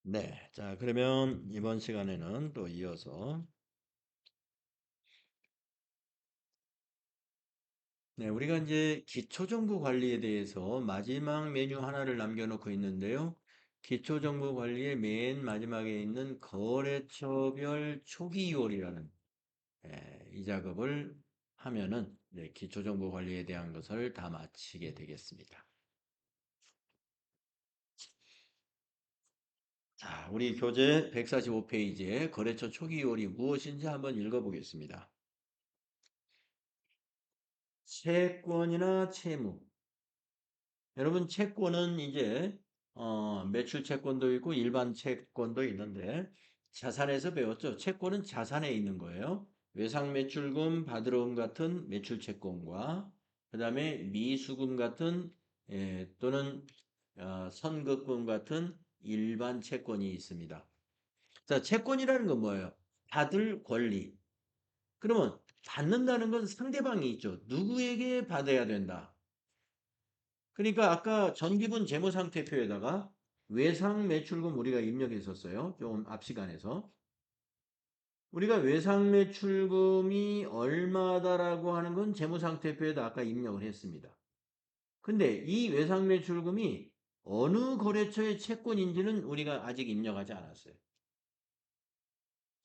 네. 자, 그러면 이번 시간에는 또 이어서 네, 우리가 이제 기초정보 관리에 대해서 마지막 메뉴 하나를 남겨놓고 있는데요. 기초정보 관리의 맨 마지막에 있는 거래처별 초기 이월이라는 이 작업을 하면은 기초정보 관리에 대한 것을 다 마치게 되겠습니다. 자, 우리 교재 145페이지에 거래처 초기 이월이 무엇인지 한번 읽어보겠습니다. 채권이나 채무. 여러분 채권은 이제 매출 채권도 있고 일반 채권도 있는데 자산에서 배웠죠. 채권은 자산에 있는 거예요. 외상 매출금, 받으러움 같은 매출 채권과 그다음에 미수금 같은 또는 선급금 같은 일반 채권이 있습니다. 자, 채권이라는 건 뭐예요? 받을 권리. 그러면 받는다는 건 상대방이 있죠. 누구에게 받아야 된다. 그러니까 아까 전기분 재무상태표에다가 외상 매출금 우리가 입력했었어요. 좀 앞 시간에서. 우리가 외상 매출금이 얼마다라고 하는 건 재무상태표에다 아까 입력을 했습니다. 근데 이 외상 매출금이 어느 거래처의 채권인지는 우리가 아직 입력하지 않았어요.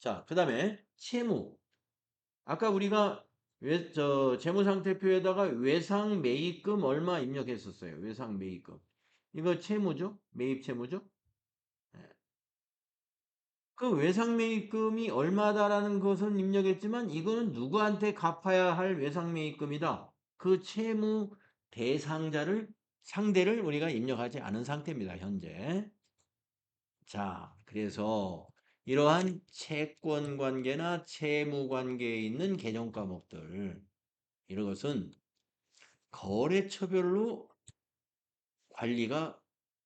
자, 그 다음에 채무. 아까 우리가 재무상태표에다가 외상 매입금 얼마 입력했었어요. 외상 매입금. 이거 채무죠? 매입 채무죠? 예. 그 외상 매입금이 얼마다라는 것은 입력했지만 이거는 누구한테 갚아야 할 외상 매입금이다. 그 채무 대상자를 상대를 우리가 입력하지 않은 상태입니다. 현재. 자, 그래서 이러한 채권 관계나 채무 관계에 있는 개정 과목들 이런 것은 거래처별로 관리가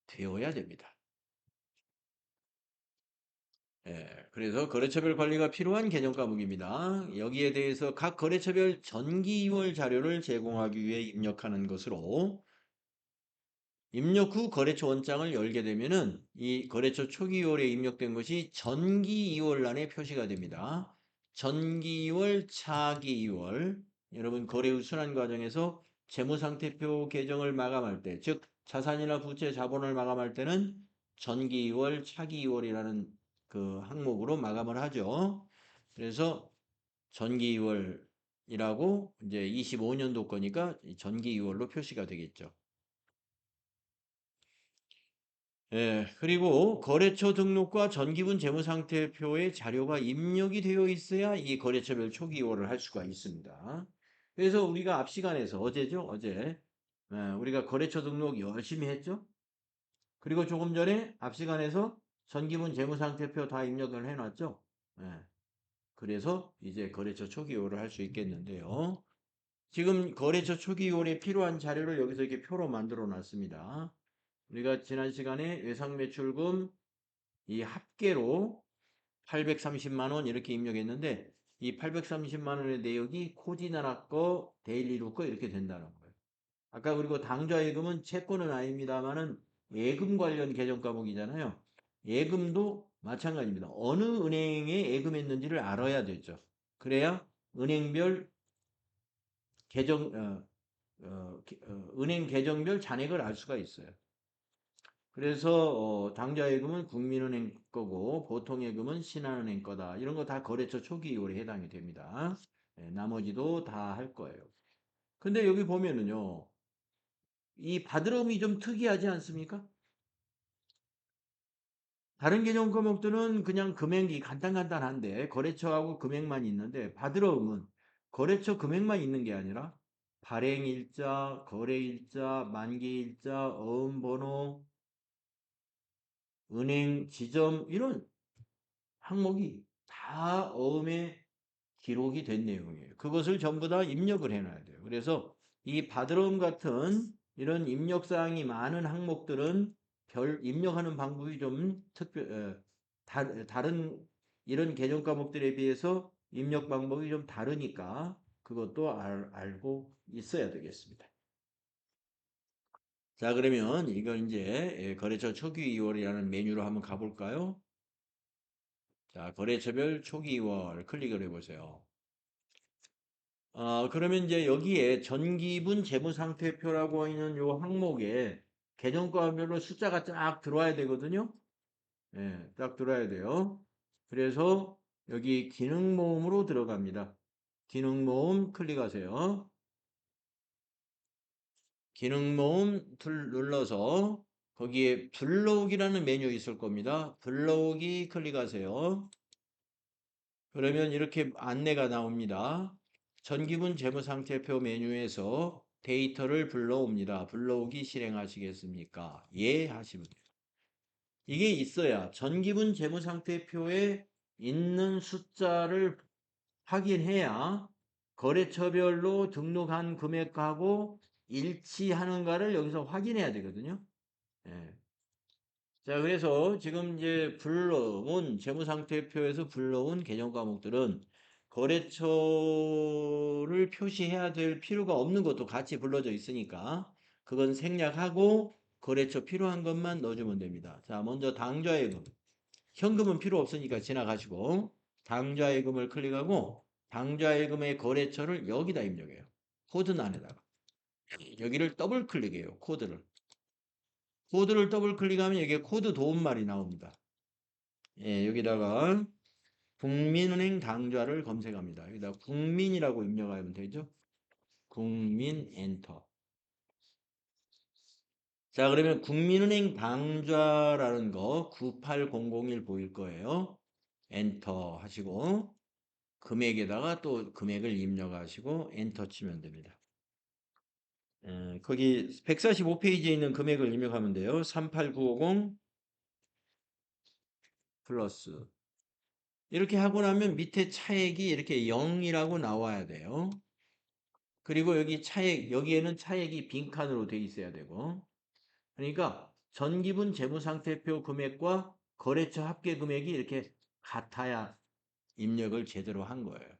되어야 됩니다. 그래서 거래처별 관리가 필요한 개정 과목입니다. 여기에 대해서 각 거래처별 전기이월 자료를 제공하기 위해 입력하는 것으로 입력 후 거래처 원장을 열게 되면은 이 거래처 초기이월에 입력된 것이 전기이월란에 표시가 됩니다. 전기이월, 차기이월. 여러분 거래 후 순환 과정에서 재무상태표 개정을 마감할 때, 즉 자산이나 부채 자본을 마감할 때는 전기이월, 차기이월이라는 그 항목으로 마감을 하죠. 그래서 전기이월이라고 이제 25년도 거니까 전기이월로 표시가 되겠죠. 그리고 거래처 등록과 전기분 재무상태표의 자료가 입력이 되어 있어야 이 거래처별 초기이월을 할 수가 있습니다. 그래서 우리가 앞 시간에서 어제죠? 어제 우리가 거래처 등록 열심히 했죠? 그리고 조금 전에 앞 시간에서 전기분 재무상태표 다 입력을 해놨죠? 그래서 이제 거래처 초기이월을 할 수 있겠는데요. 지금 거래처 초기이월에 필요한 자료를 여기서 이렇게 표로 만들어 놨습니다. 우리가 지난 시간에 외상매출금 이 합계로 830만 원 이렇게 입력했는데 이 830만 원의 내역이 코디나라 거, 데일리로 거 이렇게 된다는 거예요. 아까 그리고 당좌예금은 채권은 아닙니다만은 예금 관련 개정 과목이잖아요. 예금도 마찬가지입니다. 어느 은행에 예금했는지를 알아야 되죠. 그래야 은행별 은행 계정별 잔액을 알 수가 있어요. 그래서 당좌예금은 국민은행 거고 보통예금은 신한은행 거다. 이런 거 다 거래처 초기 이월에 해당이 됩니다. 나머지도 다 할 거예요. 근데 여기 보면은요. 이 받으러움이 좀 특이하지 않습니까? 다른 개정 과목들은 그냥 금액이 간단간단한데 거래처하고 금액만 있는데 받으러움은 거래처 금액만 있는 게 아니라 발행일자, 거래일자, 만기일자, 어음번호, 은행 지점 이런 항목이 다 어음에 기록이 된 내용이에요. 그것을 전부 다 입력을 해놔야 돼요. 그래서 이 받으러움 같은 이런 입력사항이 많은 항목들은 별 입력하는 방법이 좀 다른 이런 개정 과목들에 비해서 입력 방법이 좀 다르니까 그것도 알고 있어야 되겠습니다. 자, 그러면 이걸 이제 거래처 초기 2월이라는 메뉴로 한번 가볼까요? 자, 거래처별 초기 2월 클릭을 해보세요. 그러면 이제 여기에 전기분 재무상태표라고 있는 요 항목에 계정과별로 숫자가 쫙 들어와야 되거든요. 예, 딱 들어야 돼요. 그래서 여기 기능 모음으로 들어갑니다. 기능 모음 클릭하세요. 기능 모음 눌러서 거기에 불러오기라는 메뉴 있을 겁니다. 불러오기 클릭하세요. 그러면 이렇게 안내가 나옵니다. 전기분 재무상태표 메뉴에서 데이터를 불러옵니다. 불러오기 실행하시겠습니까? 예 하시면 돼요. 이게 있어야 전기분 재무상태표에 있는 숫자를 확인해야 거래처별로 등록한 금액하고 일치하는가를 여기서 확인해야 되거든요. 예. 자, 그래서 지금 이제 불러온 재무상태표에서 불러온 개정 과목들은 거래처를 표시해야 될 필요가 없는 것도 같이 불러져 있으니까 그건 생략하고 거래처 필요한 것만 넣어주면 됩니다. 자, 먼저 당좌예금. 현금은 필요 없으니까 지나가시고 당좌예금을 클릭하고 당좌예금의 거래처를 여기다 입력해요. 코드란에다가. 여기를 더블 클릭해요. 코드를 더블 클릭하면 여기에 코드 도움말이 나옵니다. 예, 여기다가 국민은행 당좌를 검색합니다. 여기다 국민이라고 입력하면 되죠. 국민 엔터. 자, 그러면 국민은행 당좌라는 거 98001 보일 거예요. 엔터 하시고 금액에다가 또 금액을 입력하시고 엔터 치면 됩니다. 거기 145페이지에 있는 금액을 입력하면 돼요. 38950 플러스 이렇게 하고 나면 밑에 차액이 이렇게 0이라고 나와야 돼요. 그리고 여기 차액, 여기에는 차액이 빈칸으로 돼 있어야 되고. 그러니까 전기분 재무상태표 금액과 거래처 합계 금액이 이렇게 같아야 입력을 제대로 한 거예요.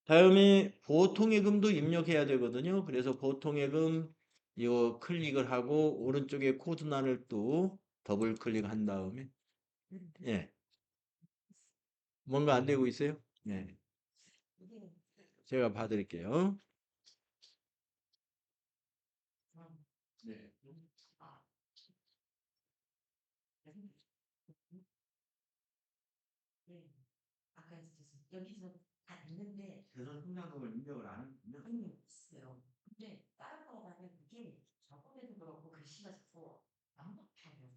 다음에 보통예금도 입력해야 되거든요. 그래서 보통예금 이거 클릭을 하고 오른쪽에 코드란을 또 더블 클릭한 다음에 예. 뭔가 안 되고 있어요? 네. 제가 봐드릴게요. 네. 네. 아까 여기서 다 됐는데 대선 통장금을 입력을 안 하면 아니 있어요. 근데 다른 거 가면 그게 저번에도 그렇고 글씨가 자꾸 안 바뀌어요.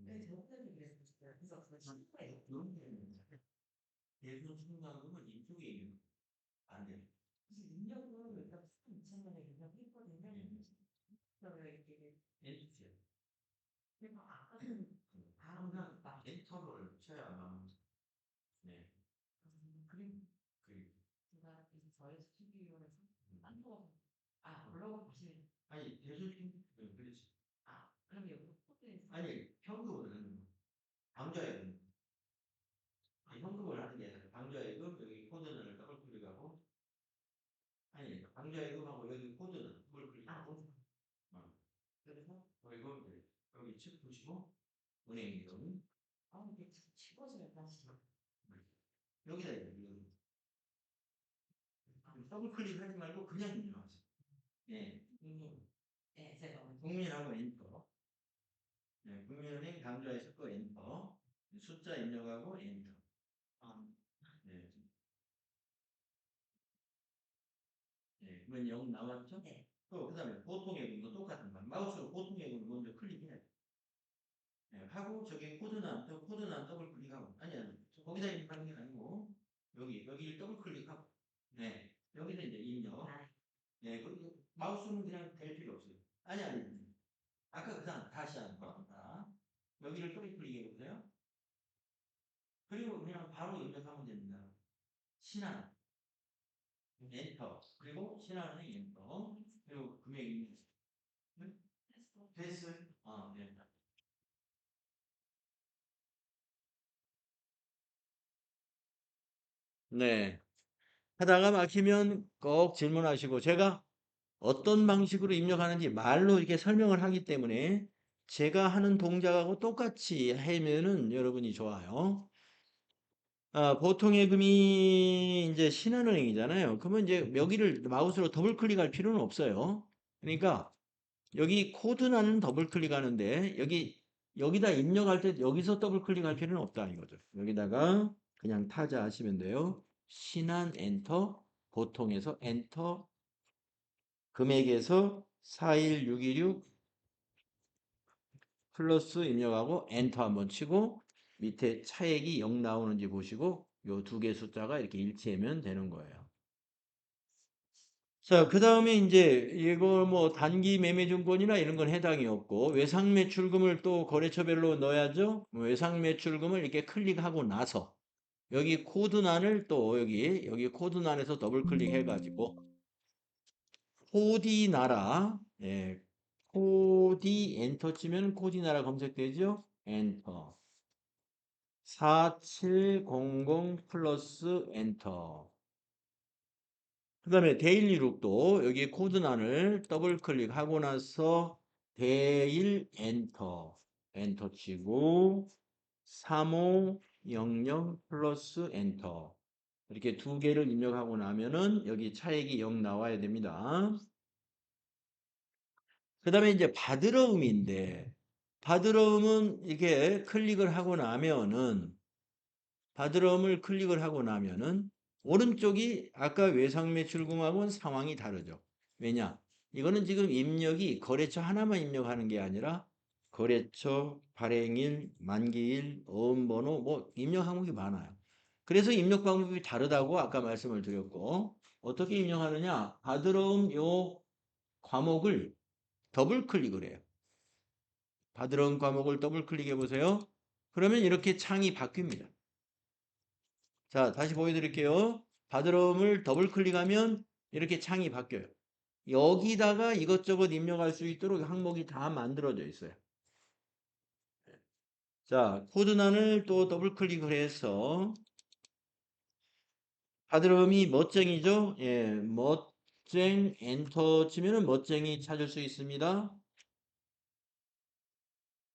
네, 저번에도 그랬었어요. 그래서 그 친구예요. 그런 게 있는데 대선 통장금은 이쪽에 있는 안 돼요. 그래서 입력을 일단 2,000원에 입력했거든요. 그래서 이렇게 엔트요. 그래서 아까는 항상 딱 엔터를 쳐야 네. 그리고 제가 이제 저의 스튜디오에서 딴거 올라가 보시면 아니 대수님 그렇지. 그럼 여기 코드에서 아니 현금은 당좌예금 현금을 하는 게 아니라 당좌예금 여기 코드는 더블 클릭하고 아니 당좌예금하고 여기 코드는 더블 클릭하고 그래서 여기 책 보시고 은행 이름 이게 집어져요 다시 여기다 여기 더블 클릭하지 말고 그냥 입력하세요. 예, 예, 제가 국민하고 엔터. 네, 국민은행 당좌에서 거 엔터. 숫자 입력하고 엔터. 네. 네, 그러면 0 나왔죠? 네. 그다음에 보통예금도 똑같은 거. 마우스로 보통예금 먼저 클릭해. 네, 하고 저기 코드는 더블 클릭하고 아니 거기다 입력하는 게 아니고 여기 더블 클릭하고 네 여기다 이제 입력. 네, 그리고 마우스는 그냥 될 필요 없어요. 아니. 아까 그냥 다시 하는 겁니다. 여기를 더블 클릭해 보세요. 그리고 그냥 바로 입력하면 됩니다. 신한 엔터 그리고 신한은행 엔터 그리고 금액 입력 됐어요? 네. 네. 하다가 막히면 꼭 질문하시고 제가 어떤 방식으로 입력하는지 말로 이렇게 설명을 하기 때문에 제가 하는 동작하고 똑같이 하면은 여러분이 좋아요. 보통의 금이 이제 신한은행이잖아요. 그러면 이제 여기를 마우스로 더블 클릭할 필요는 없어요. 그러니까 여기 코드란은 더블 클릭하는데 여기다 입력할 때 여기서 더블 클릭할 필요는 없다 이거죠. 여기다가 그냥 타자 하시면 돼요. 신한 엔터, 보통에서 엔터, 금액에서 41626 플러스 입력하고 엔터 한번 치고 밑에 차액이 0 나오는지 보시고 요 두 개 숫자가 이렇게 일치하면 되는 거예요. 자, 그 다음에 이제 이거 뭐 단기 매매증권이나 이런 건 해당이 없고 외상 매출금을 또 거래처별로 넣어야죠. 외상 매출금을 이렇게 클릭하고 나서 여기 코드란을 또 여기 코드란에서 더블 클릭해 가지고 코디나라, 예, 코디 엔터 치면 코디나라 검색되죠? 엔터. 4700 플러스 엔터. 그 다음에 데일리룩도 여기 코드란을 더블 클릭하고 나서 데일 엔터. 엔터 치고 3500 플러스 엔터. 이렇게 두 개를 입력하고 나면은 여기 차액이 0 나와야 됩니다. 그 다음에 이제 바드러움인데, 바드러움은 이렇게 클릭을 하고 나면은, 바드러움을 클릭을 하고 나면은, 오른쪽이 아까 외상매출금하고는 상황이 다르죠. 왜냐? 이거는 지금 입력이 거래처 하나만 입력하는 게 아니라, 거래처, 발행일, 만기일, 어음번호, 뭐, 입력 항목이 많아요. 그래서 입력 방법이 다르다고 아까 말씀을 드렸고, 어떻게 입력하느냐? 바드러움 요 과목을 더블 클릭을 해요. 바드러운 과목을 더블 클릭해 보세요. 그러면 이렇게 창이 바뀝니다. 자, 다시 보여드릴게요. 바드럼을 더블 클릭하면 이렇게 창이 바뀌어요. 여기다가 이것저것 입력할 수 있도록 항목이 다 만들어져 있어요. 자, 코드란을 또 더블 클릭을 해서 바드럼이 멋쟁이죠? 예, 멋쟁 엔터 치면은 멋쟁이 찾을 수 있습니다.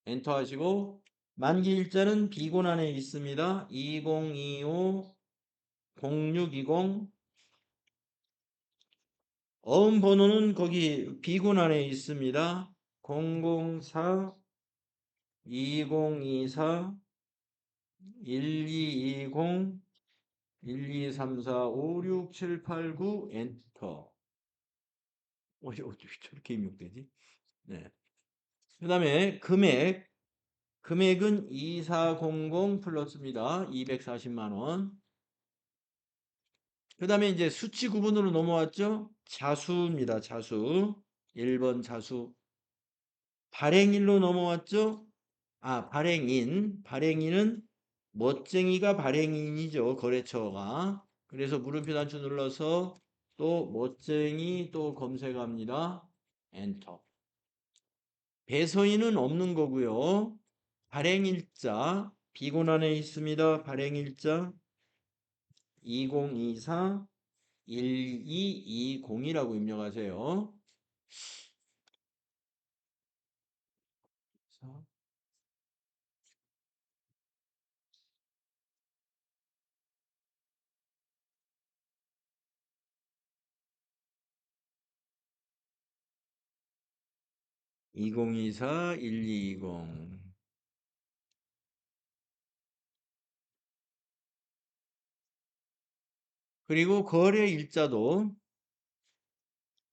엔터 하시고 만기 일자는 비곤란에 있습니다. 2025 0620 어음 번호는 거기 비곤란에 있습니다. 004 2024 1220 1234 56789 엔터. 어떻게 저렇게 입력되지? 네. 그 다음에 금액은 2400 플러스입니다. 240만 원. 그 다음에 이제 수치 구분으로 넘어왔죠? 자수입니다. 자수. 1번 자수. 발행일로 넘어왔죠? 발행인. 발행인은 멋쟁이가 발행인이죠. 거래처가. 그래서 물음표 단추 눌러서 또 멋쟁이 또 검색합니다. 엔터. 배서인은 없는 거고요. 발행일자. 비곤란에 있습니다. 발행일자. 2024 1220이라고 입력하세요. 2024 1220. 그리고 거래 일자도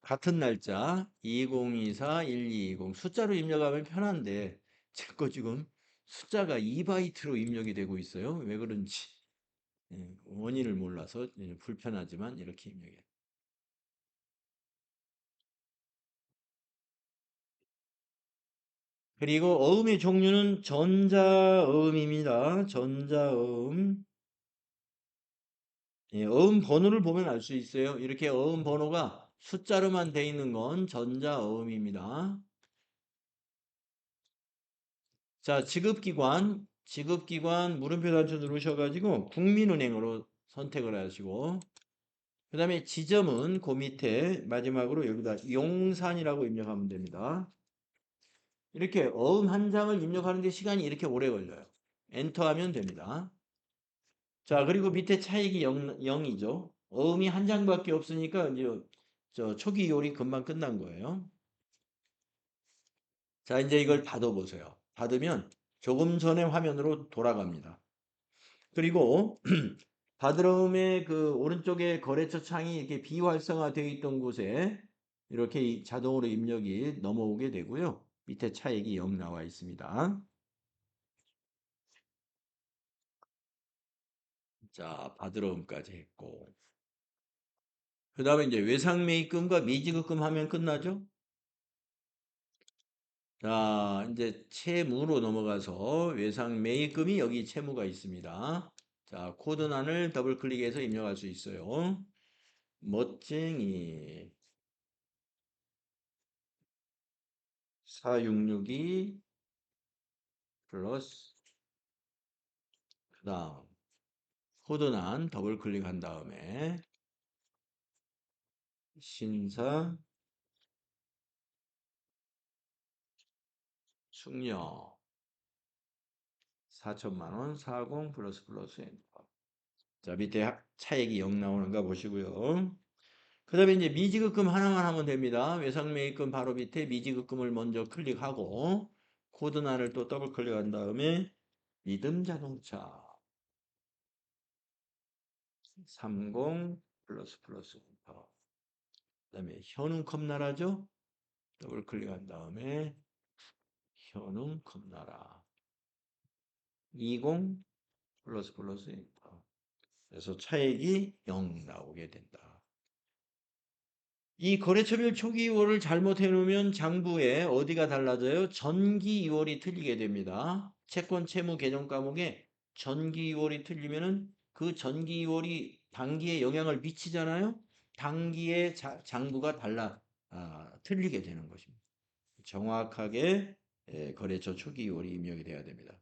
같은 날짜 2024 1220 숫자로 입력하면 편한데 제 거 지금 숫자가 2바이트로 입력이 되고 있어요. 왜 그런지 원인을 몰라서 불편하지만 이렇게 입력해요. 그리고 어음의 종류는 전자어음입니다. 전자어음. 어음 번호를 보면 알 수 있어요. 이렇게 어음 번호가 숫자로만 돼 있는 건 전자어음입니다. 자, 지급기관 물음표 단추 누르셔가지고 국민은행으로 선택을 하시고 그 다음에 지점은 그 밑에 마지막으로 여기다 용산이라고 입력하면 됩니다. 이렇게 어음 한 장을 입력하는데 시간이 이렇게 오래 걸려요. 엔터하면 됩니다. 자, 그리고 밑에 차익이 0이죠. 어음이 한 장밖에 없으니까 이제 저 초기 요리 금방 끝난 거예요. 자, 이제 이걸 닫아보세요. 닫으면 조금 전에 화면으로 돌아갑니다. 그리고 바드럼의 그 오른쪽에 거래처 창이 이렇게 비활성화되어 있던 곳에 이렇게 자동으로 입력이 넘어오게 되고요. 밑에 차익이 0 나와 있습니다. 자, 바드럼까지 했고. 그 다음에 이제 외상매입금과 미지급금 하면 끝나죠? 자, 이제 채무로 넘어가서 외상매입금이 여기 채무가 있습니다. 자, 코드란을 더블 클릭해서 입력할 수 있어요. 멋쟁이 4662 플러스 그 다음 코드란 더블 클릭한 다음에 신사 숙려 4천만원 40 플러스 플러스 엔터. 자, 밑에 차액이 0 나오는가 보시고요. 그 다음에 이제 미지급금 하나만 하면 됩니다. 외상매입금 바로 밑에 미지급금을 먼저 클릭하고 코드란을 또 더블 클릭한 다음에 리듬자동차 30 플러스 플러스 엔터. 그 다음에 현웅컵나라죠. 더블 클릭한 다음에 현웅컵나라 20 플러스 플러스 엔터. 그래서 차액이 0 나오게 된다. 이 거래처별 초기 2월을 잘못해 놓으면 장부에 어디가 달라져요? 전기 2월이 틀리게 됩니다. 채권 채무 개정 과목에 전기 2월이 틀리면은 그 전기 2월이 단기에 영향을 미치잖아요. 단기의 장부가 틀리게 되는 것입니다. 정확하게 거래처 초기 2월이 입력이 돼야 됩니다.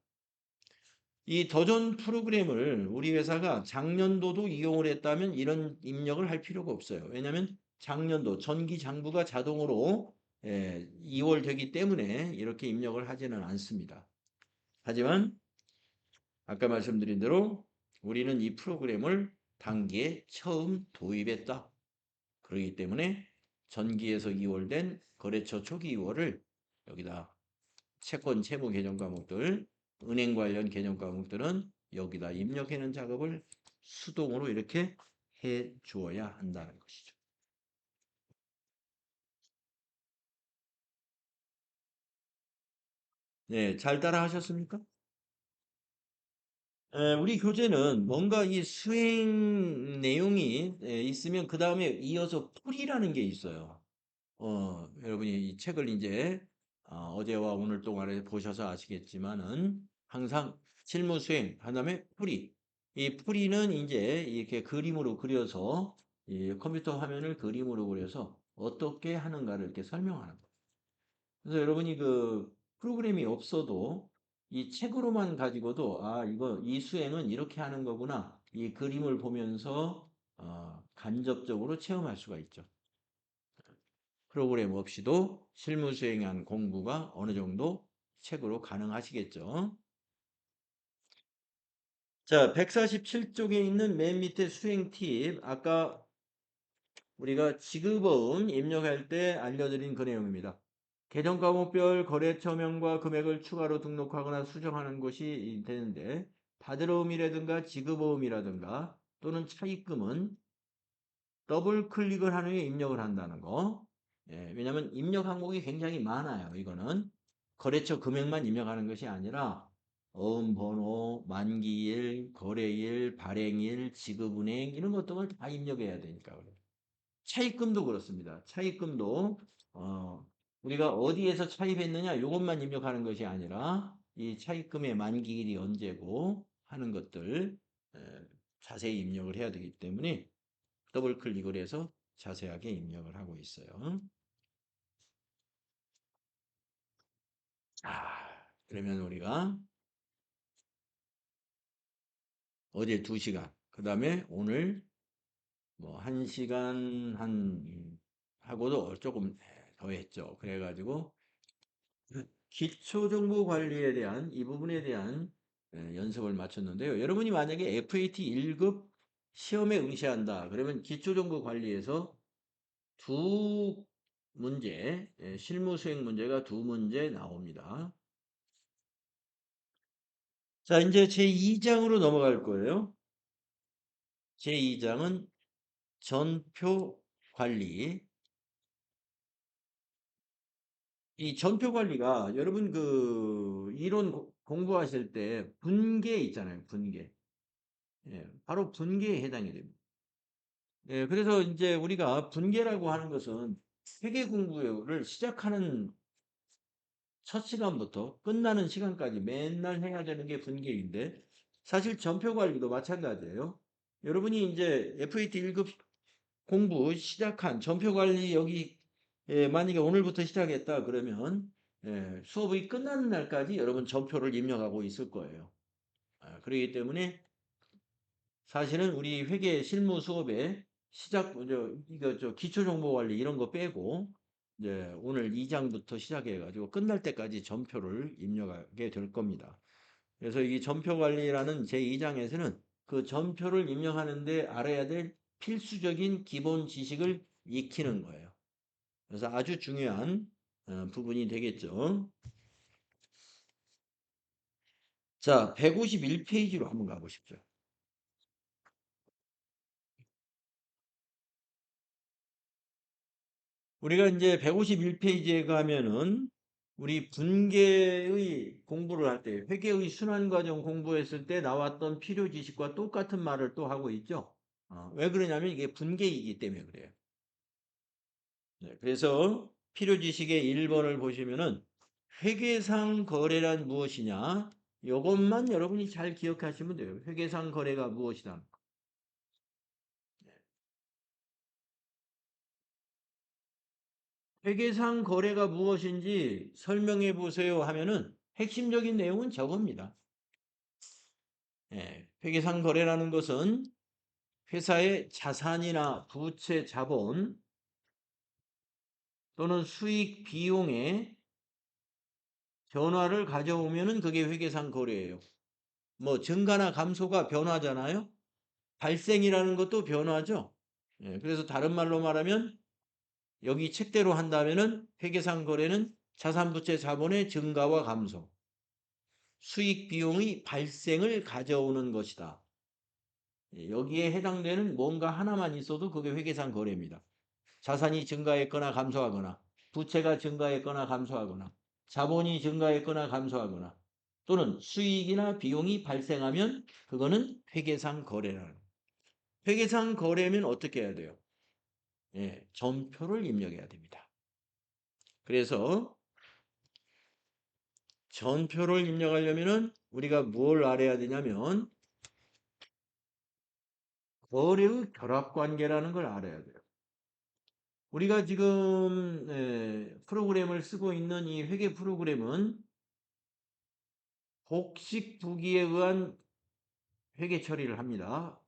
이 더존 프로그램을 우리 회사가 작년도도 이용을 했다면 이런 입력을 할 필요가 없어요. 왜냐하면 작년도 전기 장부가 자동으로 2월 되기 때문에 이렇게 입력을 하지는 않습니다. 하지만 아까 말씀드린 대로 우리는 이 프로그램을 단기에 처음 도입했다. 그렇기 때문에 전기에서 2월 된 거래처 초기 2월을 여기다 채권 채무 개정 과목들, 은행 관련 개정 과목들은 여기다 입력하는 작업을 수동으로 이렇게 해 주어야 한다는 것이죠. 네, 잘 따라 하셨습니까? 우리 교재는 뭔가 이 수행 내용이 있으면 그 다음에 이어서 풀이라는 게 있어요. 여러분이 이 책을 이제 어제와 오늘 동안에 보셔서 아시겠지만은 항상 실무 수행, 그다음에 풀이. 이 풀이는 이제 이렇게 그림으로 그려서 이 컴퓨터 화면을 그림으로 그려서 어떻게 하는가를 이렇게 설명하는 거예요. 그래서 여러분이 그 프로그램이 없어도 이 책으로만 가지고도 이거 이 수행은 이렇게 하는 거구나. 이 그림을 보면서 간접적으로 체험할 수가 있죠. 프로그램 없이도 실무 수행한 공부가 어느 정도 책으로 가능하시겠죠. 자, 147쪽에 있는 맨 밑에 수행 팁. 아까 우리가 지급어음 입력할 때 알려드린 그 내용입니다. 계정 과목별 거래처명과 금액을 추가로 등록하거나 수정하는 것이 되는데 바드러움이라든가 지급어음이라든가 또는 차입금은 더블 클릭을 한 후에 입력을 한다는 거. 왜냐하면 입력 항목이 굉장히 많아요. 이거는 거래처 금액만 입력하는 것이 아니라 어음 번호, 만기일, 거래일, 발행일, 지급은행 이런 것들을 다 입력해야 되니까 그래요. 차입금도 그렇습니다. 차입금도 우리가 어디에서 차입했느냐 이것만 입력하는 것이 아니라 이 차입금의 만기일이 언제고 하는 것들 에, 자세히 입력을 해야 되기 때문에 더블 클릭을 해서 자세하게 입력을 하고 있어요. 그러면 우리가 어제 2시간, 그 다음에 오늘 뭐 1시간 한 하고도 조금 더 했죠. 그래가지고 기초정보관리에 대한 이 부분에 대한 연습을 마쳤는데요. 여러분이 만약에 FAT 1급 시험에 응시한다. 그러면 기초정보관리에서 두 문제, 실무 수행 문제가 두 문제 나옵니다. 자, 이제 제2장으로 넘어갈 거예요. 제2장은 전표 관리. 이 전표 관리가 여러분 그 이론 공부하실 때 분계 있잖아요. 분계. 예, 바로 분계에 해당이 됩니다. 예, 그래서 이제 우리가 분계라고 하는 것은 회계 공부를 시작하는 첫 시간부터 끝나는 시간까지 맨날 해야 되는 게 분계인데 사실 전표 관리도 마찬가지예요. 여러분이 이제 FAT 1급 공부 시작한 전표 관리 여기 만약에 오늘부터 시작했다 그러면 수업이 끝나는 날까지 여러분 전표를 입력하고 있을 거예요. 그렇기 때문에 사실은 우리 회계 실무 수업에 이거 기초 정보 관리 이런 거 빼고 이제 오늘 2장부터 시작해 가지고 끝날 때까지 전표를 입력하게 될 겁니다. 그래서 이 전표 관리라는 제2장에서는 그 전표를 입력하는데 알아야 될 필수적인 기본 지식을 익히는 거예요. 그래서 아주 중요한 부분이 되겠죠. 자, 151페이지로 한번 가보십시오. 우리가 이제 151페이지에 가면은 우리 분계의 공부를 할 때, 회계의 순환과정 공부했을 때 나왔던 필요 지식과 똑같은 말을 또 하고 있죠. 왜 그러냐면 이게 분계이기 때문에 그래요. 네, 그래서 필요 지식의 1번을 보시면은 회계상 거래란 무엇이냐? 이것만 여러분이 잘 기억하시면 돼요. 회계상 거래가 무엇이다. 회계상 거래가 무엇인지 설명해 보세요 하면은 핵심적인 내용은 저겁니다. 회계상 거래라는 것은 회사의 자산이나 부채 자본 또는 수익 비용의 변화를 가져오면은 그게 회계상 거래예요. 뭐 증가나 감소가 변화잖아요. 발생이라는 것도 변화죠. 그래서 다른 말로 말하면 여기 책대로 한다면은 회계상 거래는 자산 부채 자본의 증가와 감소, 수익 비용의 발생을 가져오는 것이다. 여기에 해당되는 뭔가 하나만 있어도 그게 회계상 거래입니다. 자산이 증가했거나 감소하거나 부채가 증가했거나 감소하거나 자본이 증가했거나 감소하거나 또는 수익이나 비용이 발생하면 그거는 회계상 거래라는 거예요. 회계상 거래면 어떻게 해야 돼요? 전표를 입력해야 됩니다. 그래서 전표를 입력하려면은 우리가 뭘 알아야 되냐면 거래의 결합관계라는 걸 알아야 돼요. 우리가 지금 프로그램을 쓰고 있는 이 회계 프로그램은 복식부기에 의한 회계 처리를 합니다.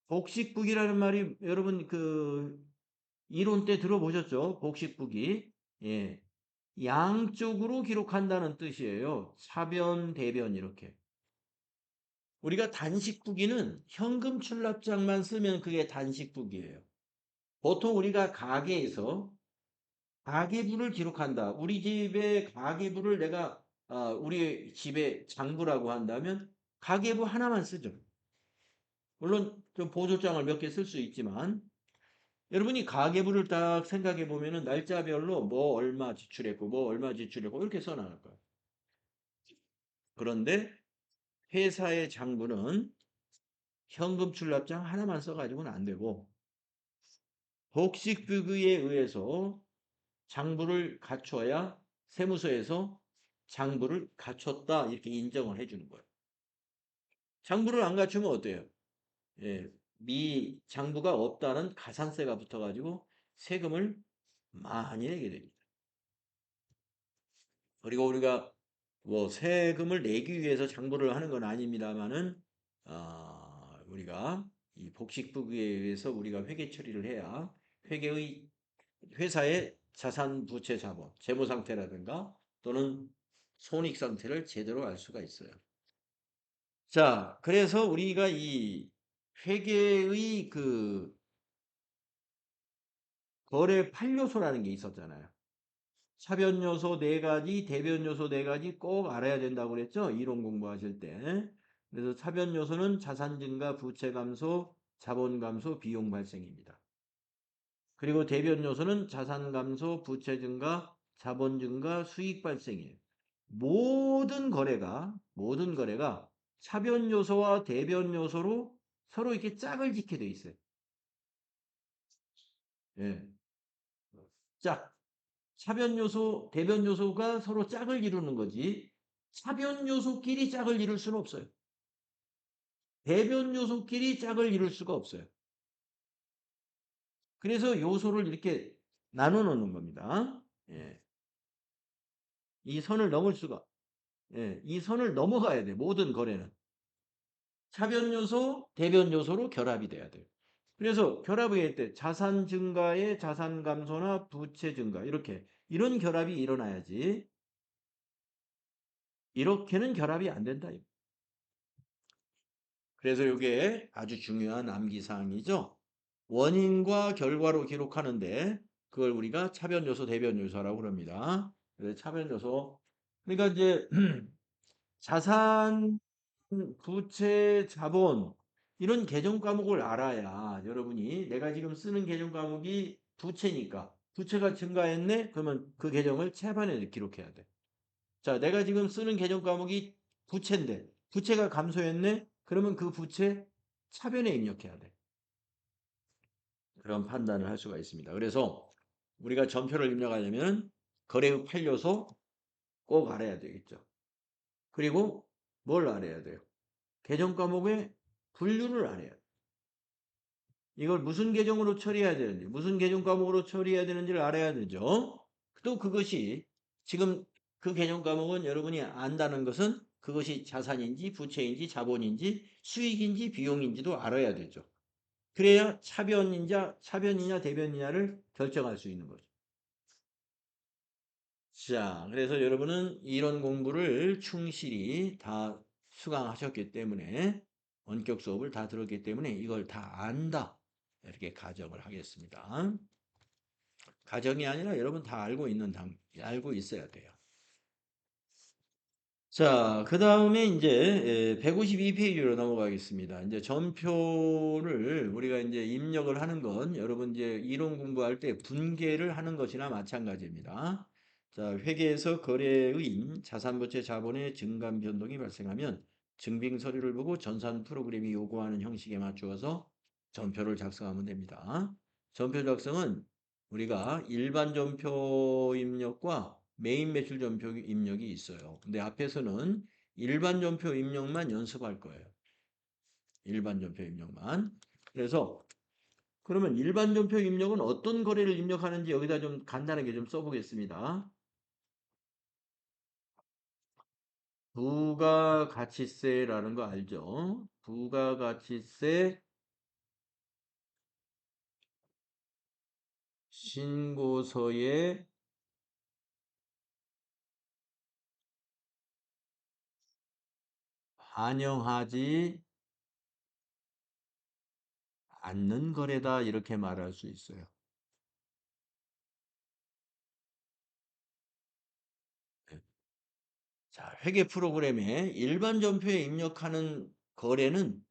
복식부기라는 말이 여러분 그 이론 때 들어보셨죠? 복식부기. 예. 양쪽으로 기록한다는 뜻이에요. 차변, 대변 이렇게. 우리가 단식부기는 현금 출납장만 쓰면 그게 단식부기예요. 보통 우리가 가게에서 가계부를 기록한다. 우리 집의 가계부를 내가 우리 집의 장부라고 한다면 가계부 하나만 쓰죠. 물론 좀 보조장을 몇 개 쓸 수 있지만 여러분이 가계부를 딱 생각해 보면은 날짜별로 뭐 얼마 지출했고 뭐 얼마 지출했고 이렇게 써나갈 거예요. 그런데 회사의 장부는 현금 출납장 하나만 써가지고는 안 되고 복식부기에 의해서 장부를 갖춰야 세무서에서 장부를 갖췄다 이렇게 인정을 해주는 거예요. 장부를 안 갖추면 어때요? 미 장부가 없다는 가산세가 붙어가지고 세금을 많이 내게 됩니다. 그리고 우리가 뭐 세금을 내기 위해서 장부를 하는 건 아닙니다만은 우리가 이 복식부기에 의해서 우리가 회계 처리를 해야 회계의 회사의 자산, 부채, 자본, 재무 상태라든가 또는 손익 상태를 제대로 알 수가 있어요. 자, 그래서 우리가 이 회계의 그 거래 8요소라는 게 있었잖아요. 차변 요소 4가지, 대변 요소 4가지 꼭 알아야 된다고 그랬죠? 이론 공부하실 때. 그래서 차변 요소는 자산 증가, 부채 감소, 자본 감소, 비용 발생입니다. 그리고 대변 요소는 자산 감소, 부채 증가, 자본 증가, 수익 발생이에요. 모든 거래가 차변 요소와 대변 요소로 서로 이렇게 짝을 짓게 돼 있어요. 예. 짝. 차변 요소, 대변 요소가 서로 짝을 이루는 거지. 차변 요소끼리 짝을 이룰 수는 없어요. 대변 요소끼리 짝을 이룰 수가 없어요. 그래서 요소를 이렇게 나눠 놓는 겁니다. 예. 이 선을 넘을 수가, 예. 이 선을 넘어가야 돼. 모든 거래는. 차변 요소, 대변 요소로 결합이 돼야 돼요. 그래서 결합을 할 때 자산 증가에 자산 감소나 부채 증가 이런 결합이 일어나야지 이렇게는 결합이 안 된다. 그래서 이게 아주 중요한 암기사항이죠. 원인과 결과로 기록하는데 그걸 우리가 차변 요소, 대변 요소라고 그럽니다. 그래서 차변 요소. 그러니까 이제 자산, 부채, 자본 이런 계정 과목을 알아야 여러분이 내가 지금 쓰는 계정 과목이 부채니까 부채가 증가했네? 그러면 그 계정을 채반에 기록해야 돼. 자, 내가 지금 쓰는 계정 과목이 부채인데 부채가 감소했네? 그러면 그 부채 차변에 입력해야 돼. 그런 판단을 할 수가 있습니다. 그래서 우리가 전표를 입력하려면 거래의 8요소 꼭 알아야 되겠죠. 그리고 뭘 알아야 돼요? 계정 과목의 분류를 알아야 돼요. 이걸 무슨 계정으로 처리해야 되는지, 무슨 계정 과목으로 처리해야 되는지를 알아야 되죠. 또 그것이 지금 그 계정 과목은 여러분이 안다는 것은 그것이 자산인지 부채인지 자본인지 수익인지 비용인지도 알아야 되죠. 그래야 차변이냐 대변이냐를 결정할 수 있는 거죠. 자, 그래서 여러분은 이런 공부를 충실히 다 수강하셨기 때문에 원격 수업을 다 들었기 때문에 이걸 다 안다. 이렇게 가정을 하겠습니다. 가정이 아니라 여러분 다 알고 있어야 돼요. 자, 그 다음에 이제 152페이지로 넘어가겠습니다. 이제 전표를 우리가 이제 입력을 하는 건 여러분 이제 이론 공부할 때 분계를 하는 것이나 마찬가지입니다. 자, 회계에서 거래의 자산부채 자본의 증감 변동이 발생하면 증빙 서류를 보고 전산 프로그램이 요구하는 형식에 맞추어서 전표를 작성하면 됩니다. 전표 작성은 우리가 일반 전표 입력과 메인 매출 전표 입력이 있어요. 근데 앞에서는 일반 전표 입력만 연습할 거예요. 일반 전표 입력만. 그래서 그러면 일반 전표 입력은 어떤 거래를 입력하는지 여기다 좀 간단하게 좀 써보겠습니다. 부가가치세라는 거 알죠? 부가가치세 신고서에 반영하지 않는 거래다 이렇게 말할 수 있어요. 네. 자, 회계 프로그램에 일반 전표에 입력하는 거래는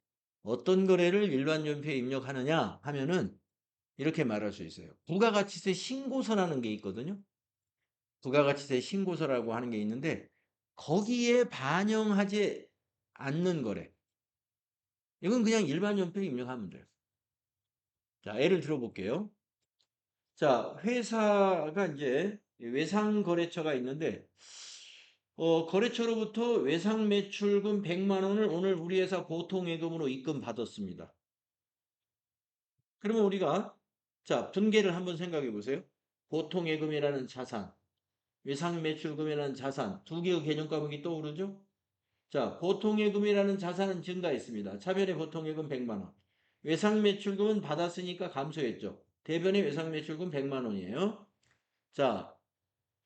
어떤 거래를 일반 전표에 입력하느냐 하면은 이렇게 말할 수 있어요. 부가가치세 신고서라는 게 있거든요. 부가가치세 신고서라고 하는 게 있는데 거기에 반영하지 않는 거래. 이건 그냥 일반 전표에 입력하면 돼요. 자, 예를 들어 볼게요. 자, 회사가 이제 외상거래처가 있는데 거래처로부터 외상 매출금 100만 원을 오늘 우리 회사 보통예금으로 입금받았습니다. 그러면 우리가 자, 분계를 한번 생각해 보세요. 보통예금이라는 자산, 외상 매출금이라는 자산, 두 개의 개념 과목이 떠오르죠? 자, 보통예금이라는 자산은 증가했습니다. 차변의 보통예금 100만 원. 외상 매출금은 받았으니까 감소했죠. 대변의 외상 매출금 100만 원이에요. 자,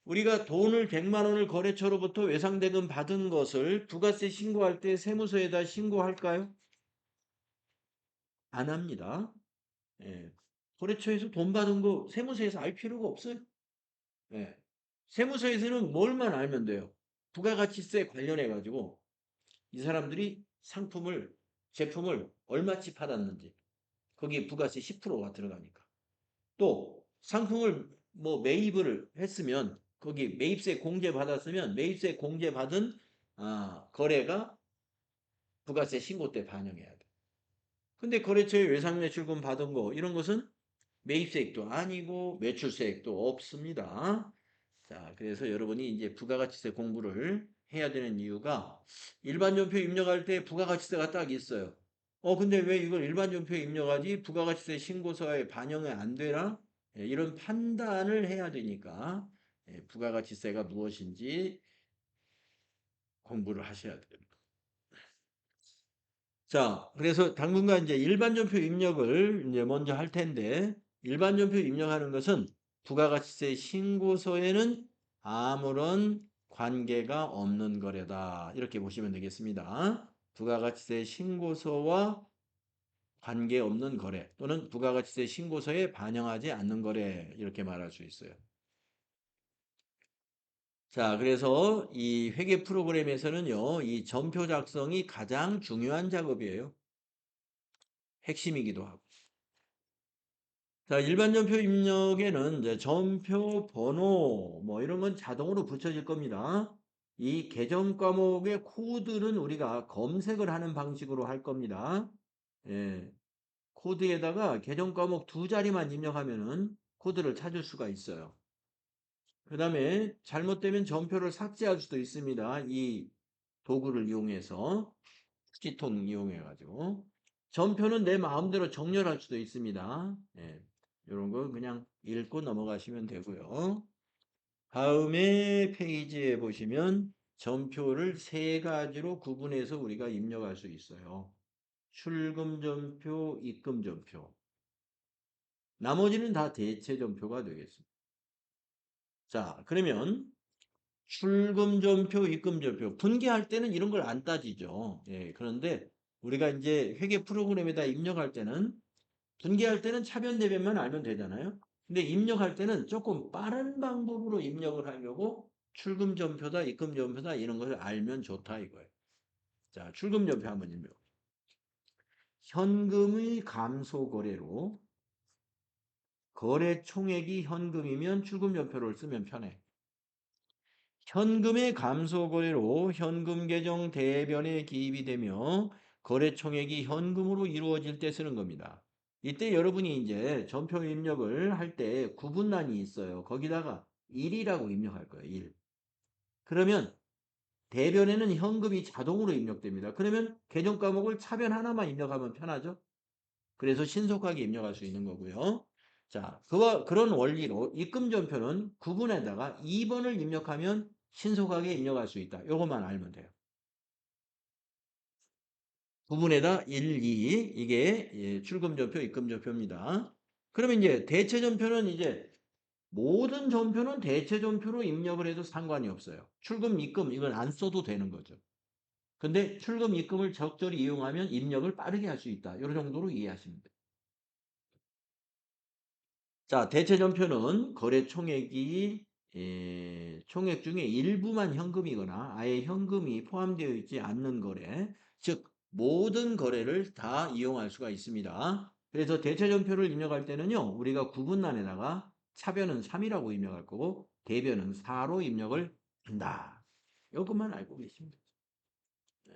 우리가 돈을 100만 원을 거래처로부터 외상대금 받은 것을 부가세 신고할 때 세무서에다 신고할까요? 안 합니다. 예. 거래처에서 돈 받은 거 세무서에서 알 필요가 없어요. 예. 세무서에서는 뭘만 알면 돼요. 부가가치세 관련해 가지고 이 사람들이 상품을 제품을 얼마치 팔았는지 거기에 부가세 10%가 들어가니까. 또 상품을 뭐 매입을 했으면 거기 매입세 공제 받았으면 매입세 공제 받은 거래가 부가세 신고 때 반영해야 돼. 근데 거래처에 외상매출금 받은 거 이런 것은 매입세액도 아니고 매출세액도 없습니다. 자, 그래서 여러분이 이제 부가가치세 공부를 해야 되는 이유가 일반 전표 입력할 때 부가가치세가 딱 있어요. 근데 왜 이걸 일반 전표에 입력하지? 부가가치세 신고서에 반영이 안 되나? 예, 이런 판단을 해야 되니까 예, 부가가치세가 무엇인지 공부를 하셔야 돼요. 자, 그래서 당분간 이제 일반 전표 입력을 이제 먼저 할 텐데 일반 전표 입력하는 것은 부가가치세 신고서에는 아무런 관계가 없는 거래다. 이렇게 보시면 되겠습니다. 부가가치세 신고서와 관계없는 거래 또는 부가가치세 신고서에 반영하지 않는 거래 이렇게 말할 수 있어요. 자, 그래서 이 회계 프로그램에서는요, 이 전표 작성이 가장 중요한 작업이에요. 핵심이기도 하고. 자, 일반 전표 입력에는 이제 전표 번호 뭐 이런 건 자동으로 붙여질 겁니다. 이 계정 과목의 코드는 우리가 검색을 하는 방식으로 할 겁니다. 예, 코드에다가 계정 과목 두 자리만 입력하면은 코드를 찾을 수가 있어요. 그 다음에 잘못되면 전표를 삭제할 수도 있습니다. 이 도구를 이용해서 수지통 이용해 가지고 전표는 내 마음대로 정렬할 수도 있습니다. 예, 이런 거 그냥 읽고 넘어가시면 되고요. 다음에 페이지에 보시면 전표를 세 가지로 구분해서 우리가 입력할 수 있어요. 출금 전표, 입금 전표. 나머지는 다 대체 전표가 되겠습니다. 자, 그러면 출금 전표, 입금 전표. 분개할 때는 이런 걸 안 따지죠. 예, 그런데 우리가 이제 회계 프로그램에다 입력할 때는 분개할 때는 차변 대변만 알면 되잖아요. 근데 입력할 때는 조금 빠른 방법으로 입력을 하려고 출금 전표다, 입금 전표다 이런 것을 알면 좋다 이거예요. 자, 출금 전표 한번 입력. 현금의 감소 거래로 거래 총액이 현금이면 출금 전표를 쓰면 편해. 현금의 감소 거래로 현금 계정 대변에 기입이 되며 거래 총액이 현금으로 이루어질 때 쓰는 겁니다. 이때 여러분이 이제 전표 입력을 할 때 구분란이 있어요. 거기다가 1이라고 입력할 거예요. 1. 그러면 대변에는 현금이 자동으로 입력됩니다. 그러면 계정 과목을 차변 하나만 입력하면 편하죠. 그래서 신속하게 입력할 수 있는 거고요. 자, 그런 원리로 입금 전표는 구분에다가 2번을 입력하면 신속하게 입력할 수 있다. 요것만 알면 돼요. 구분에다 1, 2 이게 예, 출금 전표, 입금 전표입니다. 그러면 이제 대체 전표는 이제 모든 전표는 대체 전표로 입력을 해도 상관이 없어요. 출금, 입금 이걸 안 써도 되는 거죠. 근데 출금, 입금을 적절히 이용하면 입력을 빠르게 할 수 있다. 이 정도로 이해하시면 돼요. 자, 대체 전표는 거래 총액이 총액 중에 일부만 현금이거나 아예 현금이 포함되어 있지 않는 거래, 즉 모든 거래를 다 이용할 수가 있습니다. 그래서 대체 전표를 입력할 때는요, 우리가 구분란에다가 차변은 3이라고 입력할 거고 대변은 4로 입력을 한다. 이것만 알고 계시면 돼요. 네.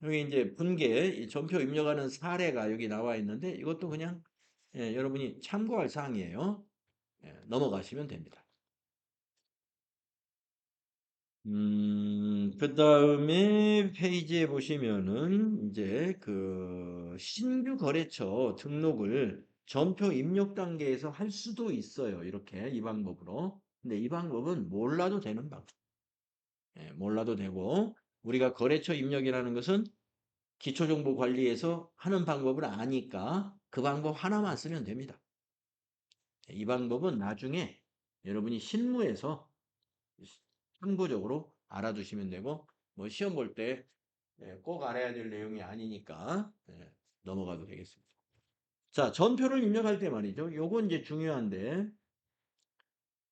여기 이제 분계, 이 전표 입력하는 사례가 여기 나와 있는데 이것도 그냥 여러분이 참고할 사항이에요. 넘어가시면 됩니다. 그 다음에 페이지에 보시면은 이제 그 신규 거래처 등록을 전표 입력 단계에서 할 수도 있어요. 이렇게 이 방법으로. 근데 이 방법은 몰라도 되는 방법. 몰라도 되고 우리가 거래처 입력이라는 것은 기초정보관리에서 하는 방법을 아니까 그 방법 하나만 쓰면 됩니다. 이 방법은 나중에 여러분이 실무에서 참고적으로 알아두시면 되고 뭐 시험 볼 때 꼭 알아야 될 내용이 아니니까 넘어가도 되겠습니다. 자, 전표를 입력할 때 말이죠. 요건 이제 중요한데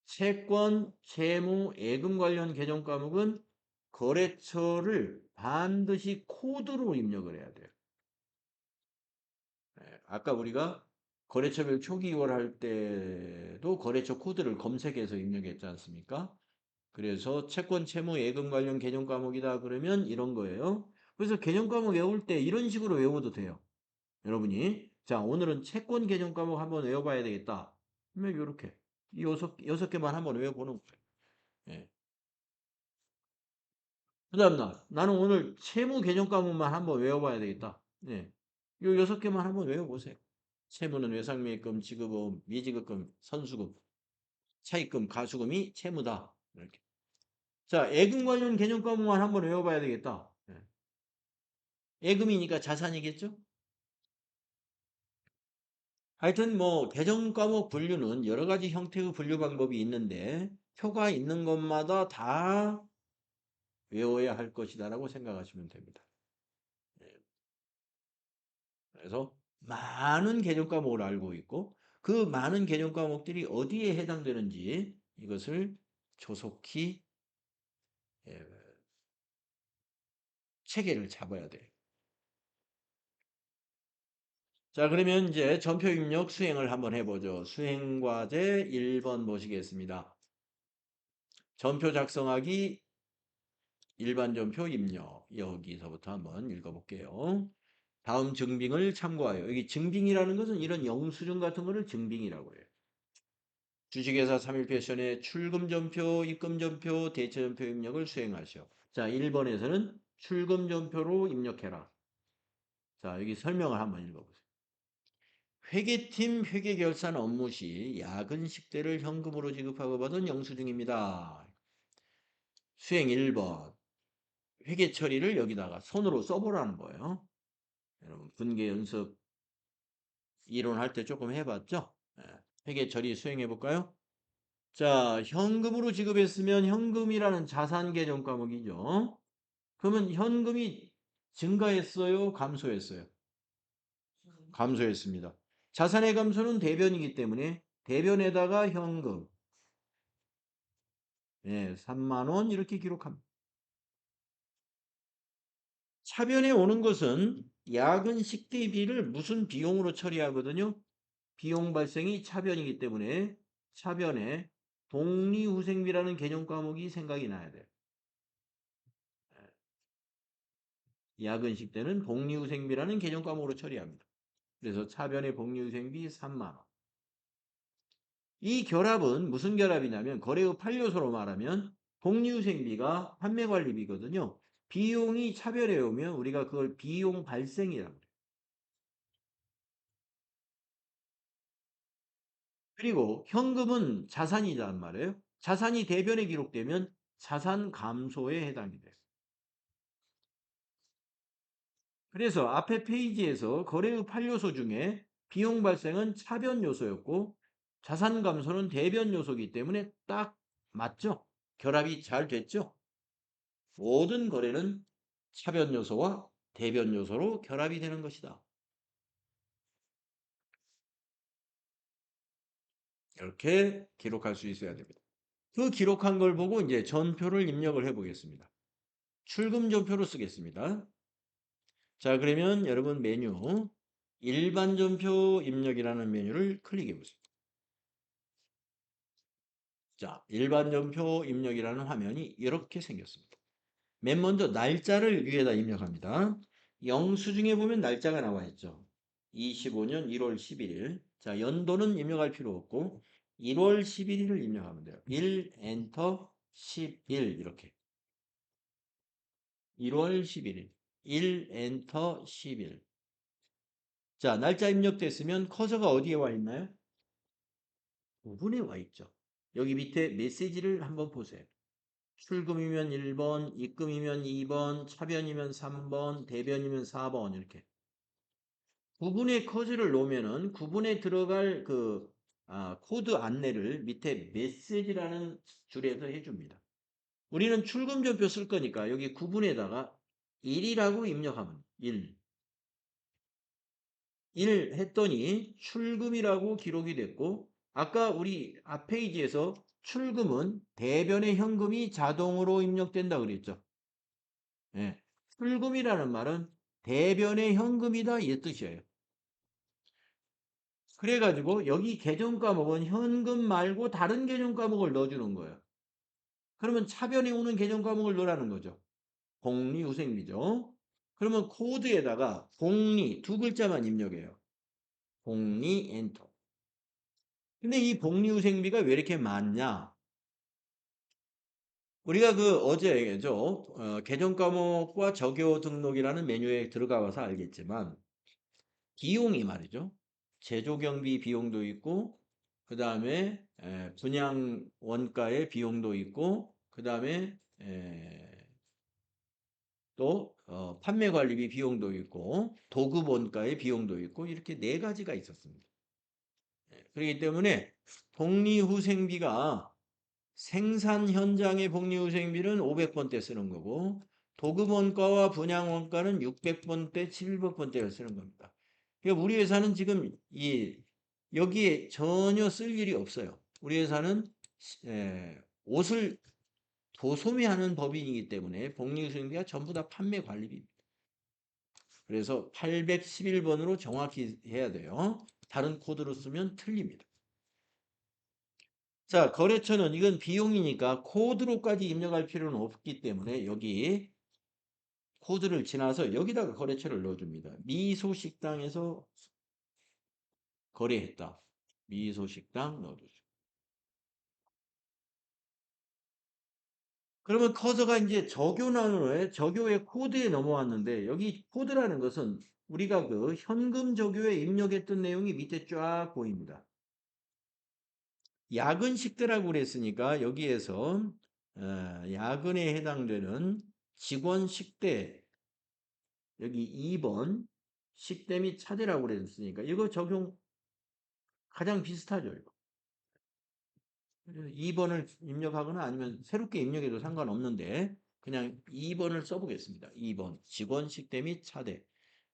채권, 채무, 예금 관련 개정 과목은 거래처를 반드시 코드로 입력을 해야 돼요. 아까 우리가 거래처별 초기 이월할 때도 거래처 코드를 검색해서 입력했지 않습니까? 그래서 채권, 채무, 예금 관련 개정 과목이다 그러면 이런 거예요. 그래서 개정 과목 외울 때 이런 식으로 외워도 돼요. 여러분이 자 오늘은 채권 개정 과목 한번 외워봐야 되겠다. 그러면 이렇게 여섯 개만 한번 외워보는 거예요. 예. 그다음 나는 오늘 채무 개정 과목만 한번 외워봐야 되겠다. 예. 요 여섯 개만 한번 외워보세요. 채무는 외상매입금, 지급금, 미지급금, 선수금, 차입금, 가수금이 채무다. 이렇게. 자, 예금 관련 개정 과목만 한번 외워봐야 되겠다. 예. 예금이니까 자산이겠죠? 하여튼 뭐 개정 과목 분류는 여러 가지 형태의 분류 방법이 있는데 표가 있는 것마다 다 외워야 할 것이다라고 생각하시면 됩니다. 예. 그래서 많은 개정 과목을 알고 있고 그 많은 개정 과목들이 어디에 해당되는지 이것을 조속히 예, 체계를 잡아야 돼요. 자, 그러면 이제 전표 입력 수행을 한번 해보죠. 수행과제 1번 보시겠습니다. 전표 작성하기 일반 전표 입력. 여기서부터 한번 읽어볼게요. 다음 증빙을 참고하여. 여기 증빙이라는 것은 이런 영수증 같은 거를 증빙이라고 해요. 주식회사 3일 패션의 출금 전표, 입금 전표, 대체 전표 입력을 수행하시오. 자, 1번에서는 출금 전표로 입력해라. 자, 여기 설명을 한번 읽어보세요. 회계팀 회계결산 업무 시 야근 식대를 현금으로 지급하고 받은 영수증입니다. 수행 1번. 회계 처리를 여기다가 손으로 써보라는 거예요. 여러분, 분계 연습 이론할 때 조금 해봤죠? 회계 처리 수행해 볼까요? 자, 현금으로 지급했으면 현금이라는 자산 계정 과목이죠. 그러면 현금이 증가했어요? 감소했어요? 감소했습니다. 자산의 감소는 대변이기 때문에 대변에다가 현금 3만 원 이렇게 기록합니다. 차변에 오는 것은 야근 식대비를 무슨 비용으로 처리하거든요? 비용 발생이 차변이기 때문에 차변에 복리후생비라는 개념 과목이 생각이 나야 돼요. 야근식 때는 복리후생비라는 개념 과목으로 처리합니다. 그래서 차변의 복리후생비 3만 원. 이 결합은 무슨 결합이냐면 거래의 8요소로 말하면 복리후생비가 판매관리비거든요. 비용이 차변에 오면 우리가 그걸 비용 발생이라고 해요. 그리고 현금은 자산이란 말이에요. 자산이 대변에 기록되면 자산 감소에 해당이 돼요. 그래서 앞에 페이지에서 거래의 8요소 중에 비용 발생은 차변 요소였고 자산 감소는 대변 요소이기 때문에 딱 맞죠? 결합이 잘 됐죠? 모든 거래는 차변 요소와 대변 요소로 결합이 되는 것이다. 이렇게 기록할 수 있어야 됩니다. 그 기록한 걸 보고 이제 전표를 입력을 해 보겠습니다. 출금 전표로 쓰겠습니다. 자, 그러면 여러분 메뉴 일반 전표 입력이라는 메뉴를 클릭해 보세요. 자, 일반 전표 입력이라는 화면이 이렇게 생겼습니다. 맨 먼저 날짜를 위에다 입력합니다. 영수증에 보면 날짜가 나와 있죠. 25년 1월 11일. 자, 연도는 입력할 필요 없고 1월 11일을 입력하면 돼요. 1 엔터 11 이렇게. 1월 11일. 1 엔터 11. 자, 날짜 입력됐으면 커서가 어디에 와 있나요? 부분에 와 있죠. 여기 밑에 메시지를 한번 보세요. 출금이면 1번, 입금이면 2번, 차변이면 3번, 대변이면 4번 이렇게. 구분의 커즈를 놓으면은 구분에 들어갈 코드 안내를 밑에 메시지라는 줄에서 해줍니다. 우리는 출금전표 쓸 거니까 여기 구분에다가 1이라고 입력하면 1. 1 했더니 출금이라고 기록이 됐고 아까 우리 앞 페이지에서 출금은 대변의 현금이 자동으로 입력된다 그랬죠. 예. 출금이라는 말은 대변의 현금이다 이 뜻이에요. 그래가지고 여기 계정 과목은 현금 말고 다른 계정 과목을 넣어주는 거예요. 그러면 차변에 오는 계정 과목을 넣으라는 거죠. 복리후생비죠. 그러면 코드에다가 복리 두 글자만 입력해요. 복리 엔터. 근데 이 복리후생비가 왜 이렇게 많냐? 우리가 어제죠. 계정 과목과 저교 등록이라는 메뉴에 들어가 봐서 알겠지만 비용이 말이죠. 제조 경비 비용도 있고 그다음에 분양 원가의 비용도 있고 그다음에 또 판매 관리비 비용도 있고 도급 원가의 비용도 있고 이렇게 네 가지가 있었습니다. 그렇기 때문에 복리후생비가 생산 현장의 복리후생비는 500번대 쓰는 거고 도급 원가와 분양 원가는 600번대, 700번대를 쓰는 겁니다. 그러니까 우리 회사는 지금 여기에 전혀 쓸 일이 없어요. 우리 회사는 옷을 도소매하는 법인이기 때문에 복리후생비가 전부 다 판매 관리비입니다. 그래서 811번으로 정확히 해야 돼요. 다른 코드로 쓰면 틀립니다. 자, 거래처는 이건 비용이니까 코드로까지 입력할 필요는 없기 때문에 여기 코드를 지나서 여기다가 거래처를 넣어줍니다. 미소식당에서 거래했다. 미소식당 넣어주죠. 그러면 커서가 이제 저교의 코드에 넘어왔는데 여기 코드라는 것은 우리가 현금 저교에 입력했던 내용이 밑에 쫙 보입니다. 야근 식대라고 그랬으니까 여기에서 야근에 해당되는 직원 식대 여기 2번 식대 및 차대라고 그랬으니까 이거 적용 가장 비슷하죠. 이거. 2번을 입력하거나 아니면 새롭게 입력해도 상관없는데 그냥 2번을 써보겠습니다. 2번 직원 식대 및 차대.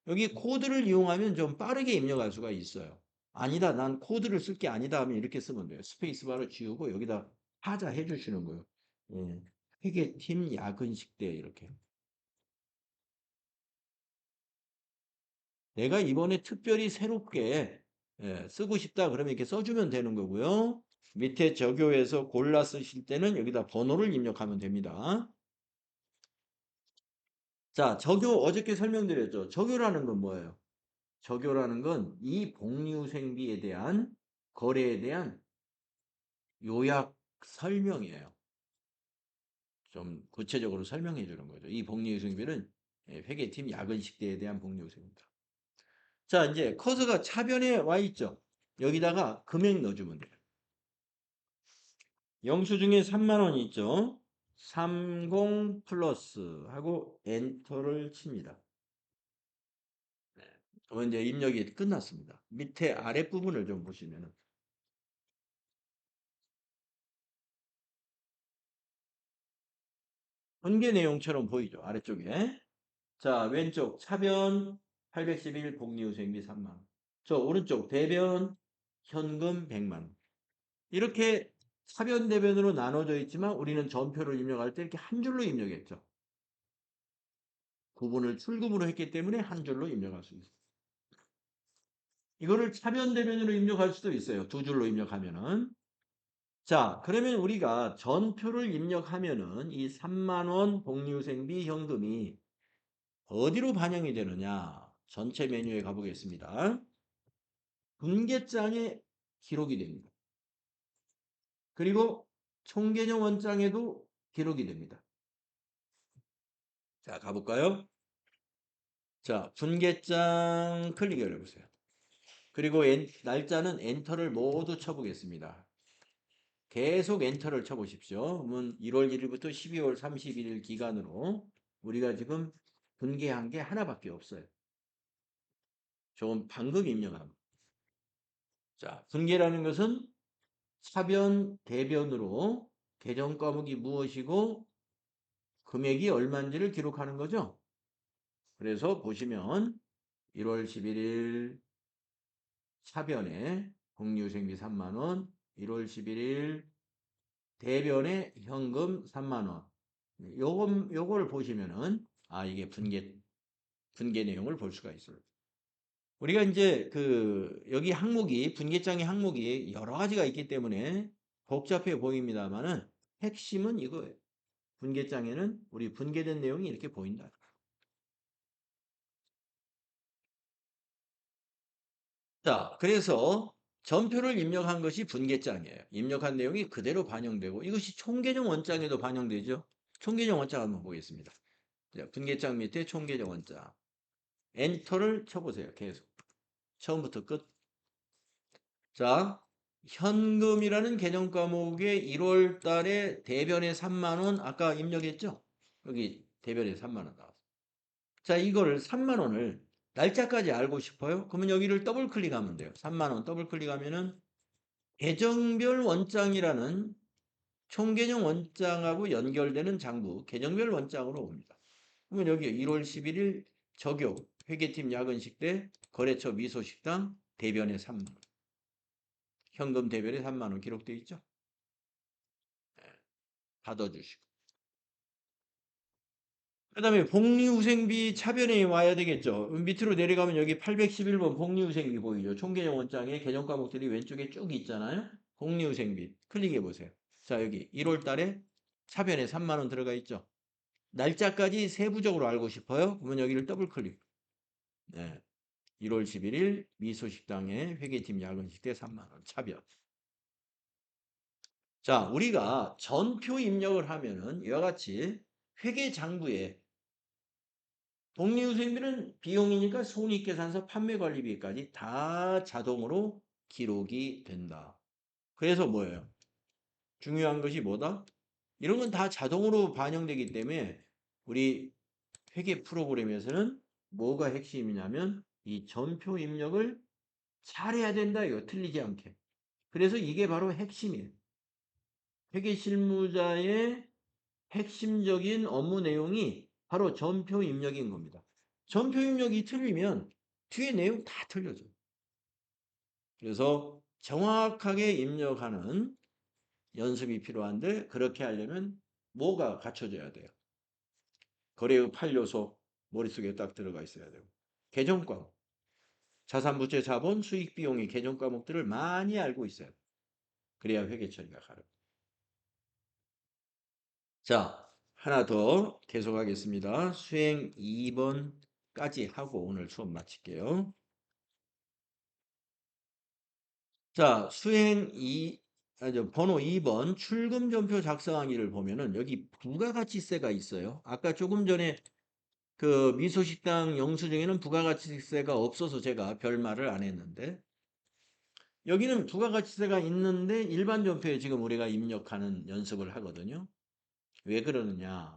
여기 코드를 이용하면 좀 빠르게 입력할 수가 있어요. 아니다. 난 코드를 쓸 게 아니다 하면 이렇게 쓰면 돼요. 스페이스바를 지우고 여기다 하자 해주시는 거예요. 예. 회계팀 야근식대 이렇게. 내가 이번에 특별히 새롭게 쓰고 싶다 그러면 이렇게 써주면 되는 거고요. 밑에 저교에서 골라 쓰실 때는 여기다 번호를 입력하면 됩니다. 자, 저교 어저께 설명드렸죠. 저교라는 건 뭐예요? 저교라는 건 이 복리후생비에 대한 거래에 대한 요약 설명이에요. 좀 구체적으로 설명해 주는 거죠. 이 복리후생비는 회계팀 야근식대에 대한 복리후생입니다. 자, 이제 커서가 차변에 와 있죠. 여기다가 금액 넣어주면 돼요. 영수증에 3만 원이 있죠. 30 플러스 하고 엔터를 칩니다. 그러면 이제 입력이 끝났습니다. 밑에 아랫부분을 좀 보시면은 현계 내용처럼 보이죠. 아래쪽에. 자, 왼쪽 차변 811 복리후생비 3만 원. 저 오른쪽 대변 현금 100만 원. 이렇게 차변 대변으로 나눠져 있지만 우리는 전표를 입력할 때 이렇게 한 줄로 입력했죠. 구분을 출금으로 했기 때문에 한 줄로 입력할 수 있어요. 이거를 차변 대변으로 입력할 수도 있어요. 두 줄로 입력하면은. 자, 그러면 우리가 전표를 입력하면은 이 3만 원 복리후생비 현금이 어디로 반영이 되느냐? 전체 메뉴에 가보겠습니다. 분계장에 기록이 됩니다. 그리고 총계정 원장에도 기록이 됩니다. 자, 가볼까요? 자, 분계장 클릭을 해보세요. 그리고 날짜는 엔터를 모두 쳐보겠습니다. 계속 엔터를 쳐보십시오. 그러면 1월 1일부터 12월 31일 기간으로 우리가 지금 분개한 게 하나밖에 없어요. 조금 방금 입력한. 자, 분개라는 것은 차변, 대변으로 계정 과목이 무엇이고 금액이 얼마인지를 기록하는 거죠. 그래서 보시면 1월 11일 차변에 복리후생비 3만 원, 1월 11일 대변에 현금 3만 원. 요걸 보시면은 이게 분계 내용을 볼 수가 있어요. 우리가 이제 여기 항목이 분계장의 항목이 여러 가지가 있기 때문에 복잡해 보입니다만은 핵심은 이거예요. 분계장에는 우리 분계된 내용이 이렇게 보인다. 자, 그래서 전표를 입력한 것이 분계장이에요. 입력한 내용이 그대로 반영되고 이것이 총계정 원장에도 반영되죠. 총계정 원장 한번 보겠습니다. 자, 분계장 밑에 총계정 원장. 엔터를 쳐보세요. 계속. 처음부터 끝. 자, 현금이라는 계정 과목에 1월 달에 대변에 3만 원 아까 입력했죠? 여기 대변에 3만 원 나왔어요. 자, 이거를 3만 원을 날짜까지 알고 싶어요? 그러면 여기를 더블 클릭하면 돼요. 3만 원 더블 클릭하면은 계정별 원장이라는 총계정 원장하고 연결되는 장부 계정별 원장으로 옵니다. 그러면 여기 1월 11일 적용 회계팀 야근식 때 거래처 미소식당 대변에 3만 원. 현금 대변에 3만 원 기록되어 있죠? 받아주시고. 그 다음에 복리후생비 차변에 와야 되겠죠. 밑으로 내려가면 여기 811번 복리후생비 보이죠? 총계정 원장에 계정 과목들이 왼쪽에 쭉 있잖아요. 복리후생비 클릭해 보세요. 자, 여기 1월 달에 차변에 3만 원 들어가 있죠. 날짜까지 세부적으로 알고 싶어요? 그러면 여기를 더블 클릭. 네. 1월 11일 미소식당에 회계팀 야근식 때 3만 원 차변. 자, 우리가 전표 입력을 하면은 이와 같이 회계장부에 복리후생비는 비용이니까 손익계산서 판매관리비까지 다 자동으로 기록이 된다. 그래서 뭐예요? 중요한 것이 뭐다? 이런 건 다 자동으로 반영되기 때문에 우리 회계 프로그램에서는 뭐가 핵심이냐면 이 전표 입력을 잘해야 된다. 이거 틀리지 않게. 그래서 이게 바로 핵심이에요. 회계 실무자의 핵심적인 업무 내용이 바로 전표 입력인 겁니다. 전표 입력이 틀리면 뒤에 내용 다 틀려져요. 그래서 정확하게 입력하는 연습이 필요한데 그렇게 하려면 뭐가 갖춰져야 돼요? 거래의 8요소 머릿속에 딱 들어가 있어야 되고 계정 과목, 자산부채 자본, 수익 비용의 계정 과목들을 많이 알고 있어야 돼요. 그래야 회계 처리가 가능. 자, 하나 더 계속하겠습니다. 수행 2번까지 하고 오늘 수업 마칠게요. 자, 번호 2번 출금전표 작성하기를 보면은 여기 부가가치세가 있어요. 아까 조금 전에 그 미소식당 영수증에는 부가가치세가 없어서 제가 별말을 안 했는데 여기는 부가가치세가 있는데 일반 전표에 지금 우리가 입력하는 연습을 하거든요. 왜 그러느냐?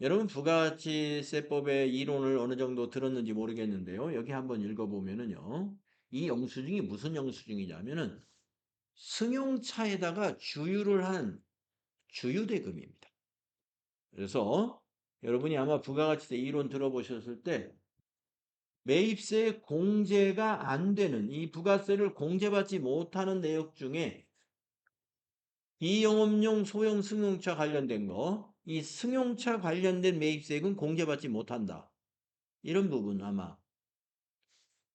여러분 부가가치세법의 이론을 어느 정도 들었는지 모르겠는데요. 여기 한번 읽어보면은요. 이 영수증이 무슨 영수증이냐면은 승용차에다가 주유를 한 주유대금입니다. 그래서 여러분이 아마 부가가치세 이론 들어보셨을 때 매입세 공제가 안 되는 이 부가세를 공제받지 못하는 내역 중에 비영업용 소형 승용차 관련된 거, 이 승용차 관련된 매입세액은 공제받지 못한다. 이런 부분 아마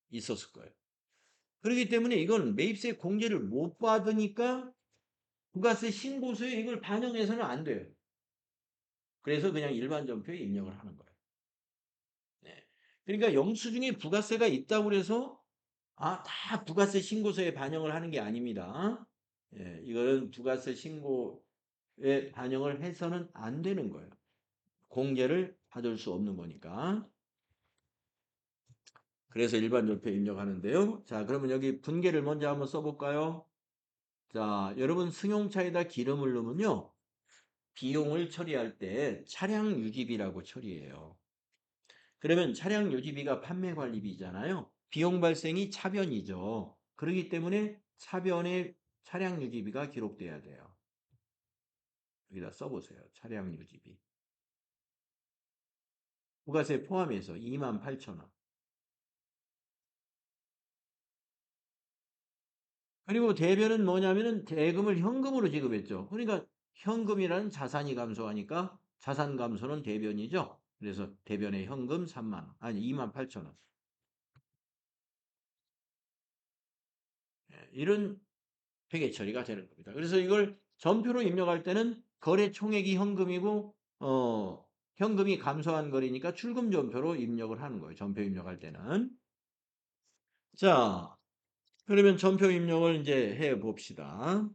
있었을 거예요. 그렇기 때문에 이건 매입세 공제를 못 받으니까 부가세 신고서에 이걸 반영해서는 안 돼요. 그래서 그냥 일반 전표에 입력을 하는 거예요. 네. 그러니까 영수증에 부가세가 있다고 해서 다 부가세 신고서에 반영을 하는 게 아닙니다. 예, 이거는 부가세 신고에 반영을 해서는 안 되는 거예요. 공제를 받을 수 없는 거니까. 그래서 일반 전표에 입력하는데요. 자, 그러면 여기 분계를 먼저 한번 써볼까요? 자, 여러분 승용차에다 기름을 넣으면요. 비용을 처리할 때 차량 유지비라고 처리해요. 그러면 차량 유지비가 판매 관리비잖아요. 비용 발생이 차변이죠. 그렇기 때문에 차변에 차량 유지비가 기록돼야 돼요. 여기다 써보세요. 차량 유지비. 부가세 포함해서 28,000원. 그리고 대변은 뭐냐면은 대금을 현금으로 지급했죠. 그러니까 현금이라는 자산이 감소하니까 자산 감소는 대변이죠. 그래서 대변의 현금 3만 원. 아니 28,000원. 이런 회계 처리가 되는 겁니다. 그래서 이걸 전표로 입력할 때는 거래 총액이 현금이고 현금이 감소한 거리니까 출금 전표로 입력을 하는 거예요. 전표 입력할 때는. 자, 그러면 전표 입력을 이제 해 봅시다.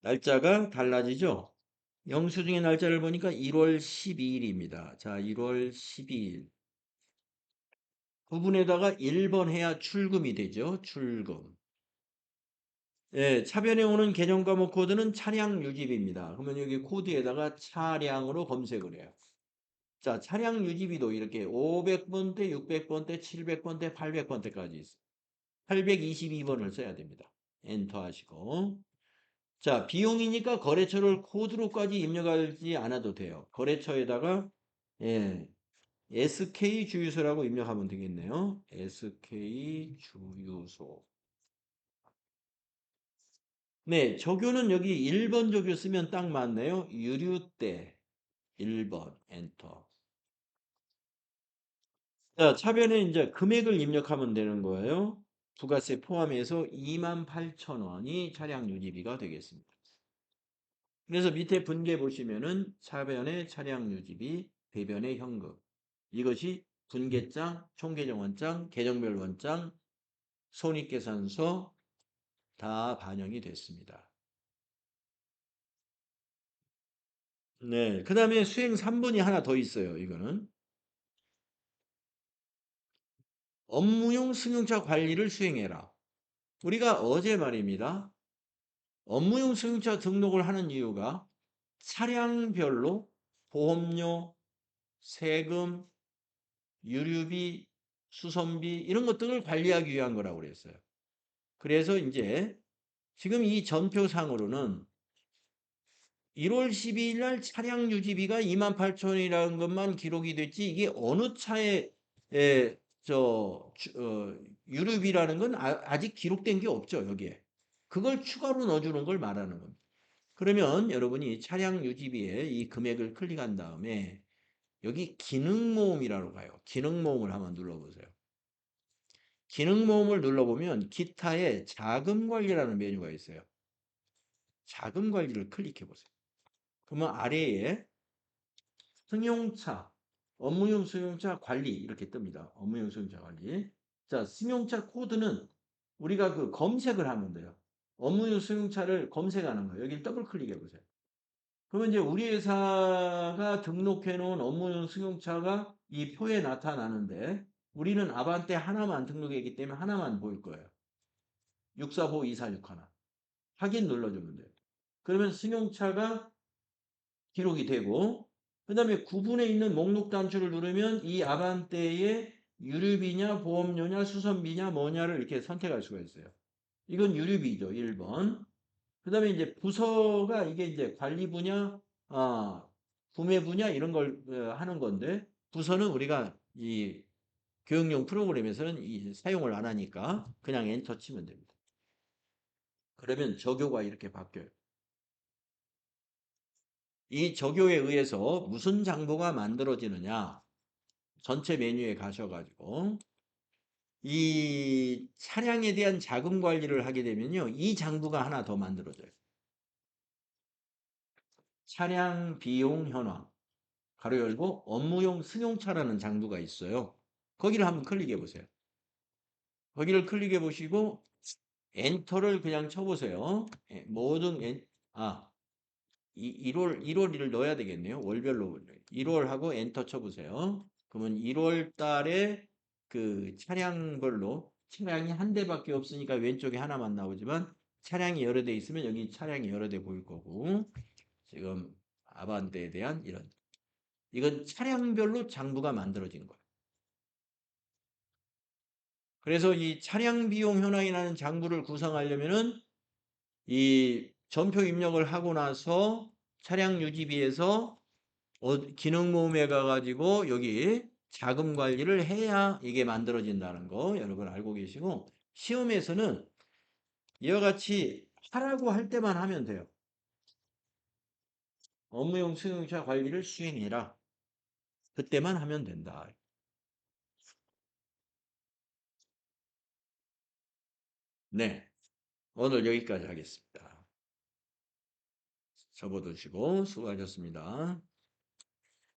날짜가 달라지죠? 영수증의 날짜를 보니까 1월 12일입니다. 자, 1월 12일. 부분에다가 1번 해야 출금이 되죠. 출금. 예, 차변에 오는 계정 과목 코드는 차량 유지비입니다. 그러면 여기 코드에다가 차량으로 검색을 해요. 자, 차량 유지비도 이렇게 500번대, 600번대, 700번대, 800번대까지 있어요. 822번을 써야 됩니다. 엔터 하시고. 자, 비용이니까 거래처를 코드로까지 입력하지 않아도 돼요. 거래처에다가 예, SK 주유소라고 입력하면 되겠네요. SK 주유소. 네, 조교는 여기 1번 조교 쓰면 딱 맞네요. 유류대 1번 엔터. 자, 차변에 이제 금액을 입력하면 되는 거예요. 부가세 포함해서 28,000원이 차량 유지비가 되겠습니다. 그래서 밑에 분계 보시면은 차변의 차량 유지비, 배변의 현금. 이것이 분계장, 총계정원장, 계정별 원장, 손익계산서 다 반영이 됐습니다. 네. 그 다음에 수행 3번이 하나 더 있어요. 이거는. 업무용 승용차 관리를 수행해라. 우리가 어제 말입니다. 업무용 승용차 등록을 하는 이유가 차량별로 보험료, 세금, 유류비, 수선비 이런 것들을 관리하기 위한 거라고 그랬어요. 그래서 이제 지금 이 전표상으로는 1월 12일 날 차량 유지비가 28,000원이라는 것만 기록이 됐지 이게 어느 차에 유류비라는 건 아직 기록된 게 없죠, 여기에. 그걸 추가로 넣어주는 걸 말하는 겁니다. 그러면 여러분이 차량 유지비에 이 금액을 클릭한 다음에 여기 기능모음이라고 가요. 기능모음을 한번 눌러보세요. 기능모음을 눌러보면 기타의 자금관리라는 메뉴가 있어요. 자금관리를 클릭해 보세요. 그러면 아래에 승용차, 업무용 승용차 관리 이렇게 뜹니다. 업무용 승용차 관리. 자, 승용차 코드는 우리가 그 검색을 하면 돼요. 업무용 승용차를 검색하는 거예요. 여기 더블 클릭해 보세요. 그러면 이제 우리 회사가 등록해 놓은 업무용 승용차가 이 표에 나타나는데 우리는 아반떼 하나만 등록했기 때문에 하나만 보일 거예요. 645246 하나. 확인 눌러주면 돼요. 그러면 승용차가 기록이 되고 그 다음에 구분에 있는 목록 단추를 누르면 이 아반떼의 유류비냐 보험료냐 수선비냐 뭐냐를 이렇게 선택할 수가 있어요. 이건 유류비죠. 1번. 그 다음에 이제 부서가 이게 이제 관리 분야, 구매 분야 이런 걸 하는 건데 부서는 우리가 이 교육용 프로그램에서는 사용을 안 하니까 그냥 엔터 치면 됩니다. 그러면 저교가 이렇게 바뀌어요. 이 저교에 의해서 무슨 장부가 만들어지느냐? 전체 메뉴에 가셔가지고 이 차량에 대한 자금 관리를 하게 되면요. 이 장부가 하나 더 만들어져요. 차량 비용 현황. 가로 열고 업무용 승용차라는 장부가 있어요. 거기를 한번 클릭해 보세요. 거기를 클릭해 보시고 엔터를 그냥 쳐보세요. 예, 모든 1월 넣어야 되겠네요. 월별로 1월 하고 엔터 쳐보세요. 그러면 1월 달에 그 차량별로 차량이 한 대밖에 없으니까 왼쪽에 하나만 나오지만 차량이 여러 대 있으면 여기 차량이 여러 대 보일 거고 지금 아반떼에 대한 이건 차량별로 장부가 만들어진 거예요. 그래서 이 차량 비용 현황이라는 장부를 구성하려면은 이 전표 입력을 하고 나서 차량 유지비에서 기능 모음에 가가지고 여기 자금 관리를 해야 이게 만들어진다는 거 여러분 알고 계시고 시험에서는 이와 같이 하라고 할 때만 하면 돼요. 업무용 승용차 관리를 수행해라. 그때만 하면 된다. 네. 오늘 여기까지 하겠습니다. 접어두시고 수고하셨습니다.